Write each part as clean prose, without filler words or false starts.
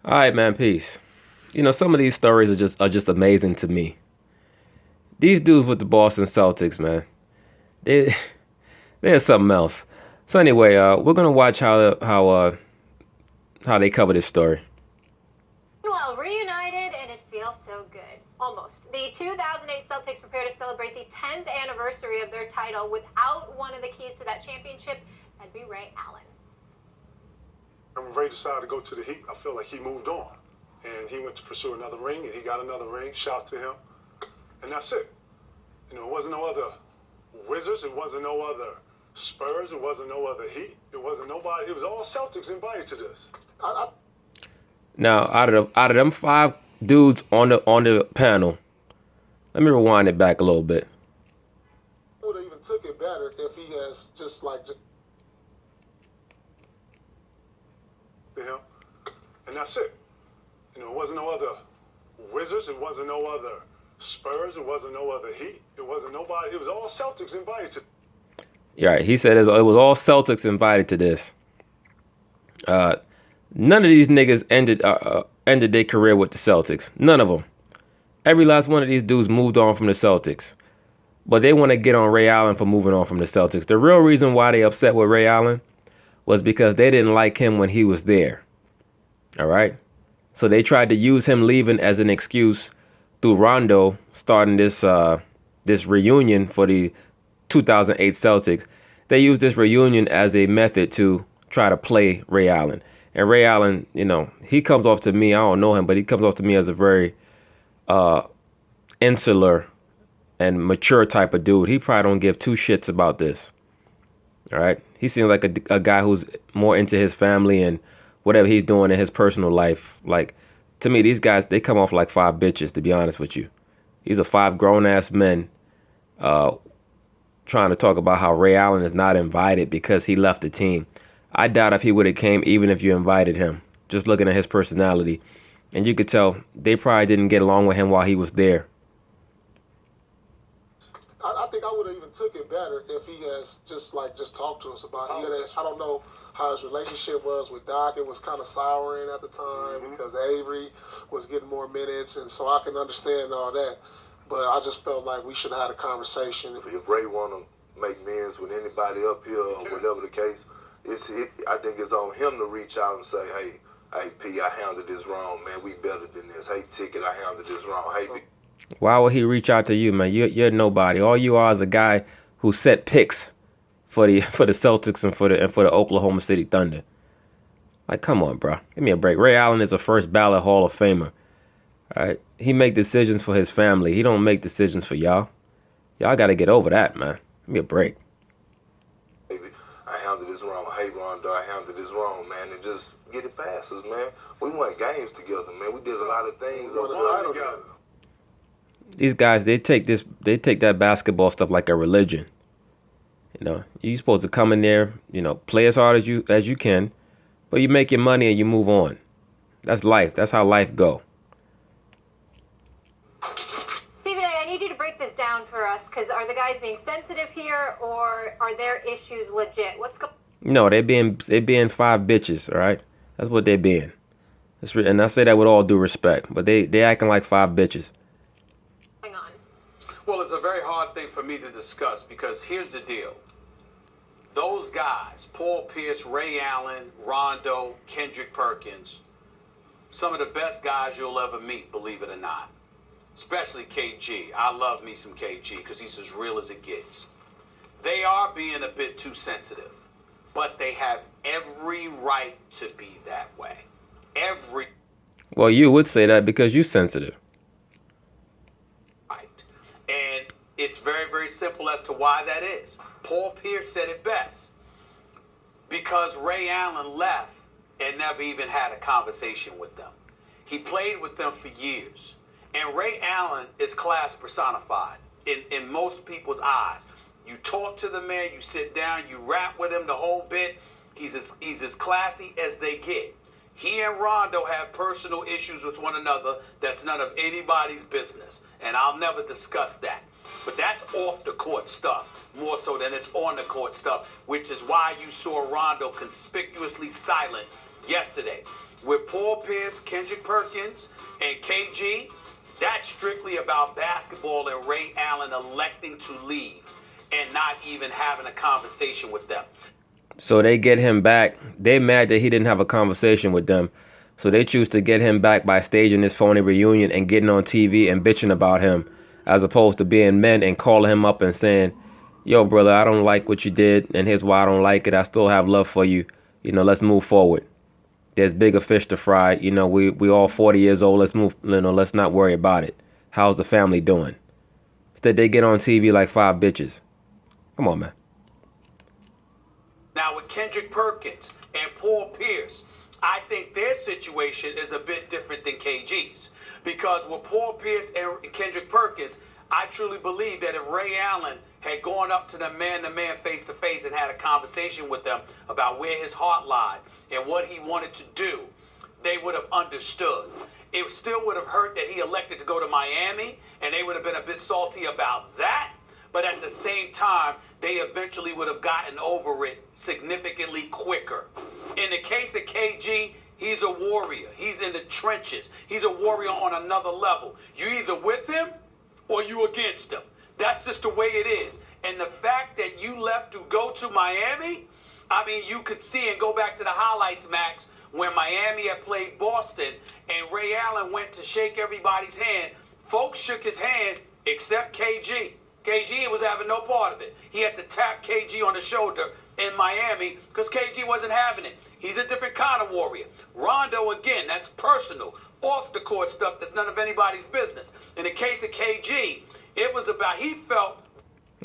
All right, man. Peace. You know, some of these stories are just amazing to me. These dudes with the Boston Celtics, man, they they're something else. So anyway, we're gonna watch how they cover this story. Well, reunited, and it feels so good. Almost. The 2008 Celtics prepare to celebrate the 10th anniversary of their title without one of the keys to that championship. That'd be Ray Allen. And when Ray decided to go to the Heat, I feel like he moved on. And he went to pursue another ring, and he got another ring. Shout to him. And that's it. You know, it wasn't no other Wizards. It wasn't no other Spurs. It wasn't no other Heat. It wasn't nobody. It was all Celtics invited to this. Now, out of them five dudes on the panel, let me rewind it back a little bit. Would have even took it better if he has just To him. And that's it. You know, it wasn't no other Wizards. It wasn't no other Spurs. It wasn't no other Heat. It wasn't nobody. It was all Celtics invited to. Yeah, right. He said it was all Celtics invited to this. None of these niggas ended their career with the Celtics. None of them. Every last one of these dudes moved on from the Celtics. But they want to get on Ray Allen for moving on from the Celtics. The real reason why they upset with Ray Allen was because they didn't like him when he was there. All right? So they tried to use him leaving as an excuse through Rondo starting this reunion for the 2008 Celtics. They used this reunion as a method to try to play Ray Allen. And Ray Allen, you know, he comes off to me, I don't know him, but he comes off to me as a very insular and mature type of dude. He probably don't give two shits about this. All right. He seems like a guy who's more into his family and whatever he's doing in his personal life. Like, to me, these guys, they come off like five bitches, to be honest with you. These are five grown ass men trying to talk about how Ray Allen is not invited because he left the team. I doubt if he would have came even if you invited him. Just looking at his personality. And you could tell they probably didn't get along with him while he was there. I think I would have even took it better if he has just talked to us about it. I don't know how his relationship was with Doc. It was kind of souring at the time because Avery was getting more minutes, and so I can understand all that. But I just felt like we should have had a conversation. If Ray want to make amends with anybody up here or whatever the case, I think it's on him to reach out and say, hey, P, I handled this wrong, man. We better than this. Hey, Ticket, I handled this wrong. Hey, B. Why would he reach out to you, man? You're nobody. All you are is a guy who set picks for the Celtics and for the Oklahoma City Thunder. Like, come on, bro. Give me a break. Ray Allen is a first ballot Hall of Famer. All right. He make decisions for his family. He don't make decisions for y'all. Y'all got to get over that, man. Give me a break. I handled this wrong. Hey, Rondo, I handled this wrong, man. And just get it past us, man. We won games together, man. We did a lot of things. Together. These guys, they take that basketball stuff like a religion. You know, you're supposed to come in there, you know, play as hard as you can, but you make your money and you move on. That's life. That's how life go. Stephen A., I need you to break this down for us, because are the guys being sensitive here, or are their issues legit? What's going? No, they being five bitches. All right, that's what they being. And I say that with all due respect, but they acting like five bitches. Well, it's a very hard thing for me to discuss because here's the deal. Those guys, Paul Pierce, Ray Allen, Rondo, Kendrick Perkins, some of the best guys you'll ever meet, believe it or not. Especially KG. I love me some KG because he's as real as it gets. They are being a bit too sensitive, but they have every right to be that way. Well, you would say that because you're sensitive. And it's very, very simple as to why that is. Paul Pierce said it best. Because Ray Allen left and never even had a conversation with them. He played with them for years. And Ray Allen is class personified in most people's eyes. You talk to the man, you sit down, you rap with him the whole bit. He's as classy as they get. He and Rondo have personal issues with one another that's none of anybody's business. And I'll never discuss that. But that's off the court stuff, more so than it's on the court stuff, which is why you saw Rondo conspicuously silent yesterday. With Paul Pierce, Kendrick Perkins, and KG, that's strictly about basketball and Ray Allen electing to leave and not even having a conversation with them. So they get him back. They mad that he didn't have a conversation with them. So they choose to get him back by staging this phony reunion and getting on TV and bitching about him, as opposed to being men and calling him up and saying, yo, brother, I don't like what you did, and here's why I don't like it. I still have love for you. Let's move forward. There's bigger fish to fry. We all 40 years old. Let's move. Let's not worry about it. How's the family doing? Instead, they get on TV like 5 bitches. Come on, man. Now with Kendrick Perkins and Paul Pierce, I think their situation is a bit different than KG's. Because with Paul Pierce and Kendrick Perkins, I truly believe that if Ray Allen had gone up to them man-to-man, face-to-face, and had a conversation with them about where his heart lied and what he wanted to do, they would have understood. It still would have hurt that he elected to go to Miami, and they would have been a bit salty about that. But at the same time, they eventually would have gotten over it significantly quicker. In the case of KG, he's a warrior. He's in the trenches. He's a warrior on another level. You're either with him or you against him. That's just the way it is. And the fact that you left to go to Miami, I mean, you could see and go back to the highlights, Max, when Miami had played Boston and Ray Allen went to shake everybody's hand. Folks shook his hand except KG. KG was having no part of it. He had to tap KG on the shoulder in Miami because KG wasn't having it. He's a different kind of warrior. Rondo, again, that's personal. Off the court stuff that's none of anybody's business. In the case of KG, it was about, he felt.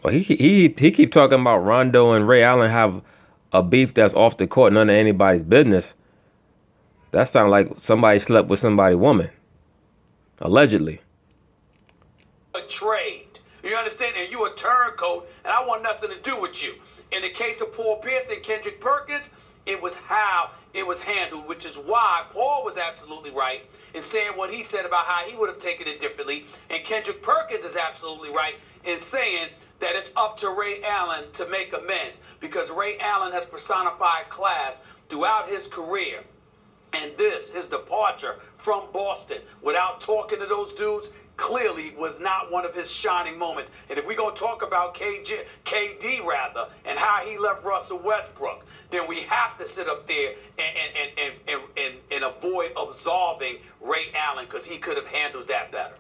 Well, he keep talking about Rondo and Ray Allen have a beef that's off the court, none of anybody's business. That sounds like somebody slept with somebody's woman. Allegedly. A trade. You understand? And you a turncoat, and I want nothing to do with you. In the case of Paul Pierce and Kendrick Perkins, it was how it was handled, which is why Paul was absolutely right in saying what he said about how he would have taken it differently. And Kendrick Perkins is absolutely right in saying that it's up to Ray Allen to make amends, because Ray Allen has personified class throughout his career. And this, his departure from Boston without talking to those dudes, clearly was not one of his shining moments. And if we're going to talk about KD and how he left Russell Westbrook, then we have to sit up there and avoid absolving Ray Allen, because he could have handled that better.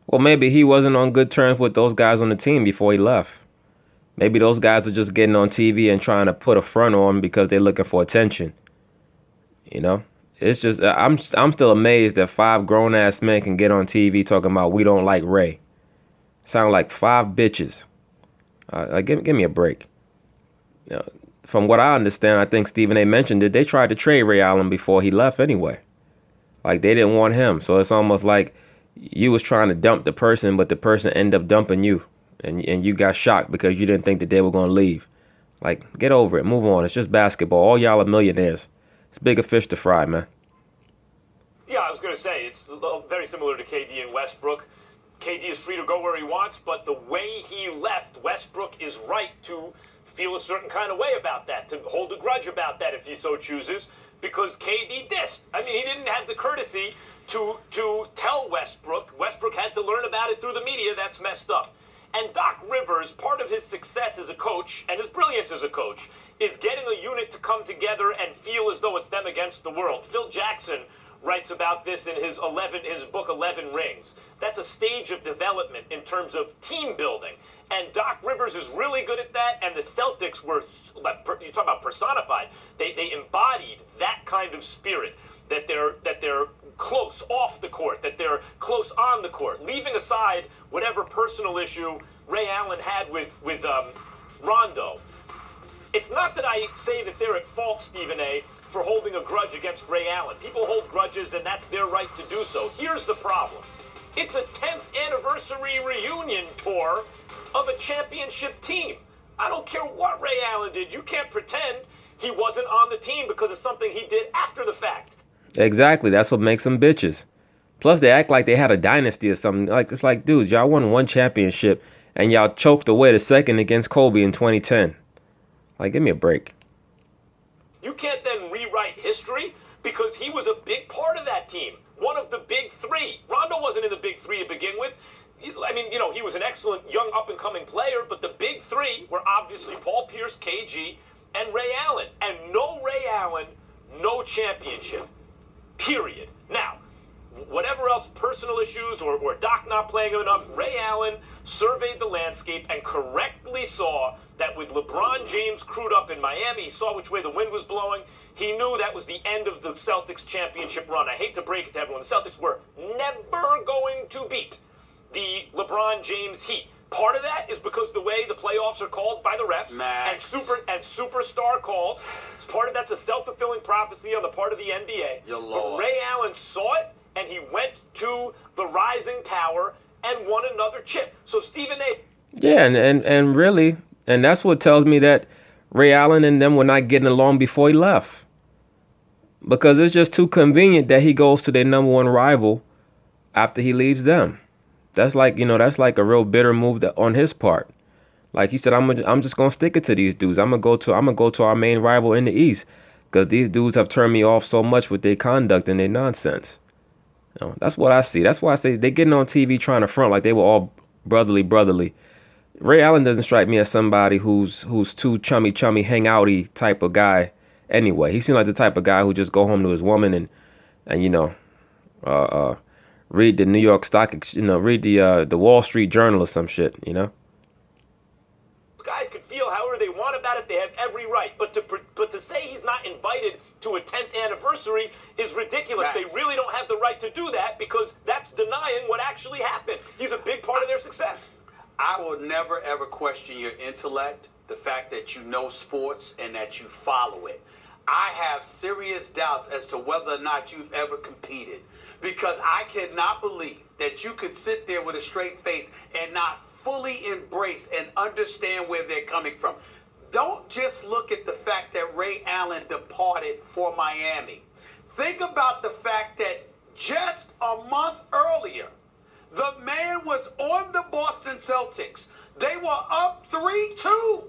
Well, maybe he wasn't on good terms with those guys on the team before he left. Maybe those guys are just getting on TV and trying to put a front on him because they're looking for attention. It's just, I'm still amazed that 5 grown-ass men can get on TV talking about we don't like Ray. Sound like 5 bitches. Give me a break. From what I understand, I think Stephen A. mentioned that they tried to trade Ray Allen before he left anyway. Like, they didn't want him. So it's almost like you was trying to dump the person, but the person ended up dumping you. And you got shocked because you didn't think that they were going to leave. Like, get over it. Move on. It's just basketball. All y'all are millionaires. It's bigger fish to fry, man. Yeah, I was going to say, it's very similar to KD and Westbrook. KD is free to go where he wants, but the way he left, Westbrook is right to feel a certain kind of way about that, to hold a grudge about that if he so chooses, because KD dissed. I mean, he didn't have the courtesy to tell Westbrook. Westbrook had to learn about it through the media. That's messed up. And Doc Rivers, part of his success as a coach and his brilliance as a coach is getting a unit to come together and feel as though it's them against the world. Phil Jackson writes about this in his book 11 Rings. That's a stage of development in terms of team building. And Doc Rivers is really good at that, and the Celtics were, you talk about personified, they embodied that kind of spirit, that they're close off the court, that they're close on the court, leaving aside whatever personal issue Ray Allen had with Rondo. It's not that I say that they're at fault, Stephen A., for holding a grudge against Ray Allen. People hold grudges, and that's their right to do so. Here's the problem. It's a 10th anniversary reunion tour of a championship team. I don't care what Ray Allen did. You can't pretend he wasn't on the team because of something he did after the fact. Exactly. That's what makes them bitches. Plus, they act like they had a dynasty or something. Like, it's like, dude, y'all won 1 championship, and y'all choked away the second against Kobe in 2010. Like, give me a break. You can't then rewrite history because he was a big part of that team. One of the big three. Rondo wasn't in the big three to begin with. I mean, you know, he was an excellent young up-and-coming player, but the big three were obviously Paul Pierce, KG, and Ray Allen. And no Ray Allen, no championship. Period. Now, whatever else, personal issues or Doc not playing enough, Ray Allen surveyed the landscape and correctly saw that with LeBron James crewed up in Miami, he saw which way the wind was blowing. He knew that was the end of the Celtics championship run. I hate to break it to everyone. The Celtics were never going to beat the LeBron James Heat. Part of that is because the way the playoffs are called by the refs and superstar calls. Part of that's a self-fulfilling prophecy on the part of the NBA. But Ray Allen saw it, and he went to the rising tower and won another chip. So Stephen A. Yeah, and really, and that's what tells me that Ray Allen and them were not getting along before he left. Because it's just too convenient that he goes to their number one rival after he leaves them. That's like, that's like a real bitter move on his part. Like he said, I'm just gonna stick it to these dudes. I'm gonna go to our main rival in the East because these dudes have turned me off so much with their conduct and their nonsense. That's what I see. That's why I say they're getting on TV trying to front like they were all brotherly. Ray Allen doesn't strike me as somebody who's too chummy, hang-outy type of guy. Anyway, he seems like the type of guy who just go home to his woman and read the New York Stock, read the Wall Street Journal or some shit, Guys could feel however they want about it. They have every right. But to say he's not invited to a 10th anniversary is ridiculous. They really don't have the right to do that because that's denying what actually happened. He's a big part of their success. I will never, ever question your intellect, the fact that you know sports and that you follow it. I have serious doubts as to whether or not you've ever competed because I cannot believe that you could sit there with a straight face and not fully embrace and understand where they're coming from. Don't just look at the fact that Ray Allen departed for Miami. Think about the fact that just a month earlier, the man was on the Boston Celtics. They were up 3-2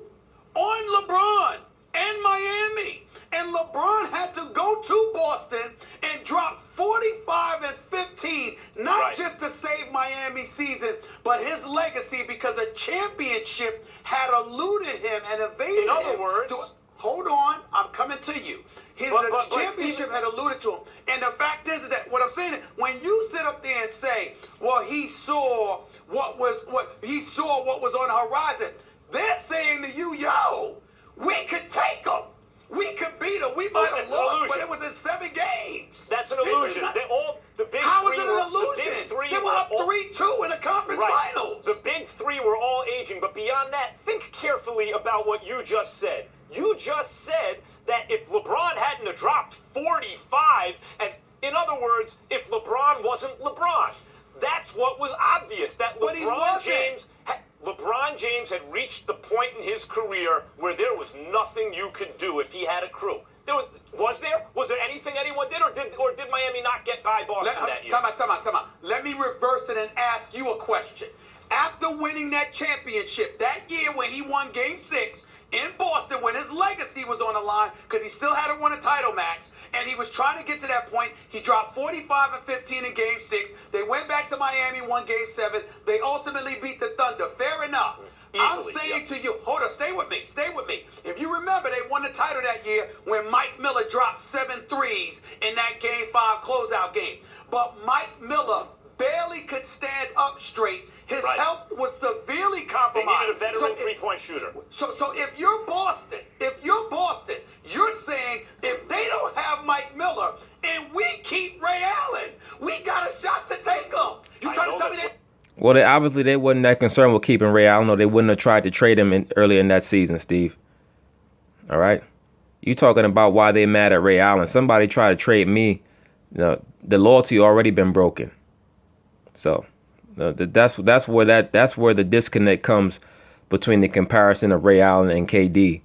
on LeBron and Miami. And LeBron had to go to Boston and drop 45 and 15, not just to save Miami's season, but his legacy because a championship had eluded him and evaded him. In other words, hold on, I'm coming to you. His championship had alluded to him. And the fact is that what I'm saying is when you sit up there and say, well, he saw what was on the horizon, they're saying to you, yo, we could take him. We could beat them. We might have lost, but it was in 7 games. That's an illusion. How is it an illusion? They were up 3-2 in the conference finals. The big three were all aging, but beyond that, think carefully about what you just said. You just said that if LeBron hadn't have dropped 45, and in other words, if LeBron wasn't LeBron, that's what was obvious. That LeBron James had reached the point in his career where there was nothing you could do if he had a crew. Was there anything anyone did, or did Miami not get by Boston that year? Time out. Let me reverse it and ask you a question. After winning that championship that year when he won Game 6 in Boston, when his legacy was on the line, because he still hadn't won a title, Max, and he was trying to get to that point, he dropped 45 and 15 in Game 6. They went back to Miami, won Game 7. They ultimately beat the Thunder. Fair enough. Easily, I'm saying to you, hold on, stay with me. If you remember, they won the title that year when Mike Miller dropped 7 threes in that Game 5 closeout game. But Mike Miller barely could stand up straight. His health was severely compromised. They needed a veteran three-point shooter. So if you're Boston, you're saying if they don't have Mike Miller and we keep Ray Allen, we got a shot to take him. You trying to tell me that? Well, they wasn't that concerned with keeping Ray Allen, or they wouldn't have tried to trade him earlier in that season, Steve. All right? You talking about why they mad at Ray Allen. Somebody tried to trade me. The loyalty already been broken. So that's where the disconnect comes between the comparison of Ray Allen and KD.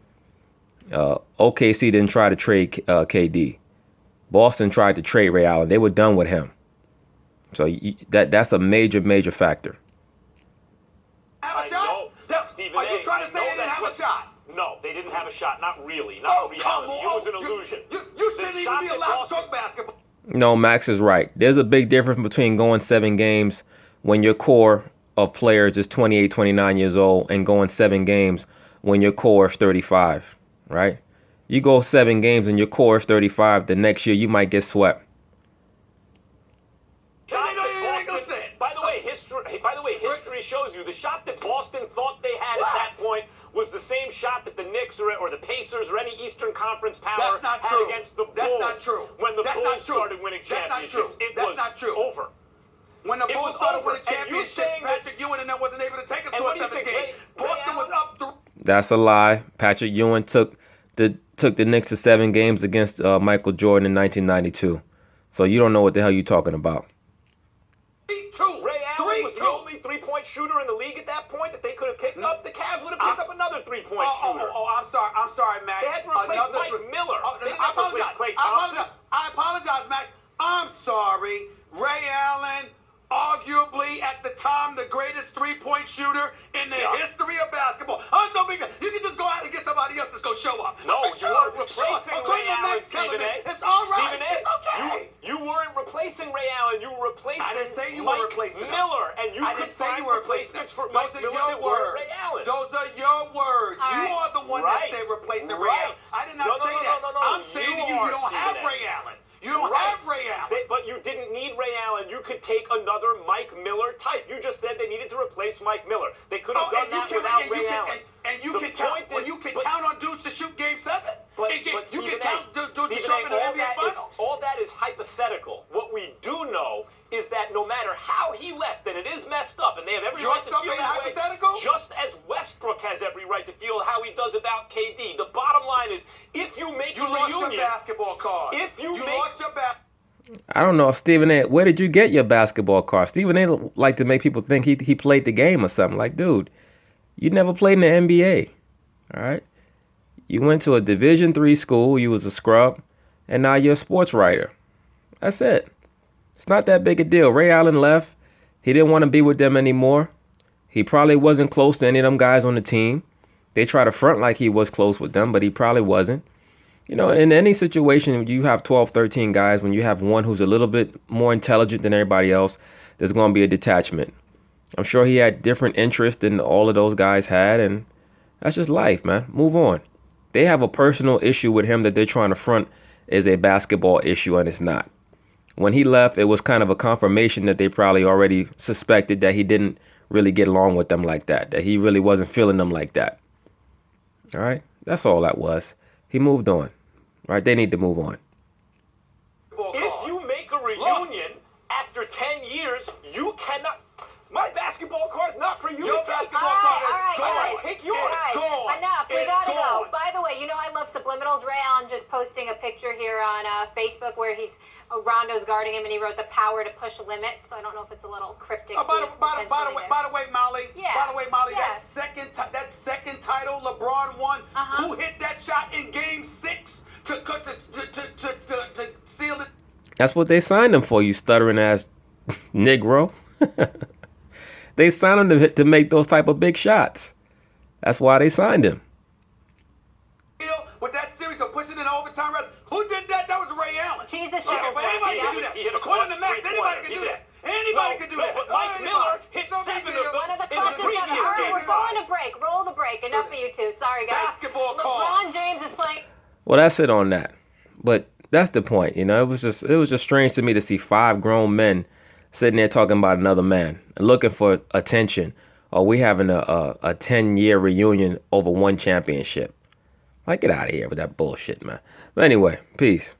OKC didn't try to trade KD. Boston tried to trade Ray Allen. They were done with him. So that's a major factor. Have a shot? Stephen Are you trying to say they didn't have a shot? No, they they didn't have a shot. Not really. Not reality. It was an illusion. You shouldn't even be allowed to talk basketball. No, Max is right. There's a big difference between going 7 games when your core of players is 28, 29 years old and going 7 games when your core is 35, right? You go 7 games and your core is 35, the next year you might get swept. By the way, history shows you the shot that Boston thought they had at that point was the same shot that the Knicks or the Pacers or any Eastern Conference power had against the Bulls. That's not true. When the Bulls started winning championships, it was over. When the Bulls started winning championships, Patrick Ewing and them wasn't able to take them to a 7th game. Boston was up. That's a lie. Patrick Ewing took the Knicks to 7 games against Michael Jordan in 1992. So you don't know what the hell you're talking about. Ray Allen was the only three-point shooter in the league at that point that they could have picked up. The Cavs would have picked up another three-point shooter. I'm sorry, Max. They had to replace Mike Miller. They didn't have to replace Klay Thompson. I apologize, Max. I'm sorry. Ray Allen, arguably at the time the greatest three-point shooter in the history of basketball. You can just go out and get somebody else that's going to show up. No, you weren't replacing Ray Allen, Stephen A. It's all right. Stephen A. It's okay. You weren't replacing Ray Allen. You were replacing I didn't say you Mike were replacing Miller. And you I could didn't say find you were replacing replacements him. for Those Mike are Miller your that weren't words. Ray Allen. Those are your words. All You right. are the one that said replacing Ray Allen. I did not say that. No. I'm saying to you, you don't have Ray Allen. You don't have Ray Allen. But you didn't need Ray Allen. You could take another Mike Miller type. You just said they needed to replace Mike Miller. They could have done that without Ray Allen. And you can count. You can count on dudes to shoot Game 7. You can count dudes to show up in the NBA Finals. All that is hypothetical. What we do know is that no matter how he left, that it is messed up, and they have every right to feel that way. Just as Westbrook has every right to feel how he does about KD. The bottom line is, if you make a reunion, lost your basketball card. If you lost your I don't know, Stephen A. Where did you get your basketball card? Stephen A. like to make people think he played the game or something. Like, dude, you never played in the NBA. All right, you went to a Division III school. You was a scrub, and now you're a sports writer. That's it. It's not that big a deal. Ray Allen left. He didn't want to be with them anymore. He probably wasn't close to any of them guys on the team. They try to front like he was close with them, but he probably wasn't. You know, in any situation, you have 12, 13 guys. When you have one who's a little bit more intelligent than everybody else, there's going to be a detachment. I'm sure he had different interests than all of those guys had, and that's just life, man. Move on. They have a personal issue with him that they're trying to front as a basketball issue, and it's not. When he left, it was kind of a confirmation that they probably already suspected that he didn't really get along with them like that he really wasn't feeling them like that. All right? That's all that was. He moved on. Right? They need to move on. If you make a reunion after 10 years, you cannot. My basketball card's not for you. Your basketball card is gone. All right. Take yours. Gone. Enough. We It's gotta gone. go. By the way, you know I love subliminals. Ray Allen just posting a picture here on Facebook where Rondo's guarding him, and he wrote the power to push limits. So I don't know if it's a little cryptic. By the way, Molly. Yes. By the way, Molly. Yes. That second title LeBron won. Who hit that shot in Game 6 to seal it? That's what they signed him for, you stuttering ass Negro. They signed him to make those type of big shots. That's why they signed him. With that series of pushing in overtime, who did that? That was Ray Allen. Jesus, Anybody can do that. According to Max, anybody can do that. Anybody can do that. But Mike Miller hit 7 of them One of the in the clock is previous up. All right, game. we're going to break. Roll the break. Enough of you two. Sorry, guys. Basketball card. LeBron James is playing. Well, that's it on that. But that's the point, you know. It was just strange to me to see 5 grown men sitting there talking about another man and looking for attention. Or we having a 10-year reunion over one championship. Like, get out of here with that bullshit, man. But anyway, peace.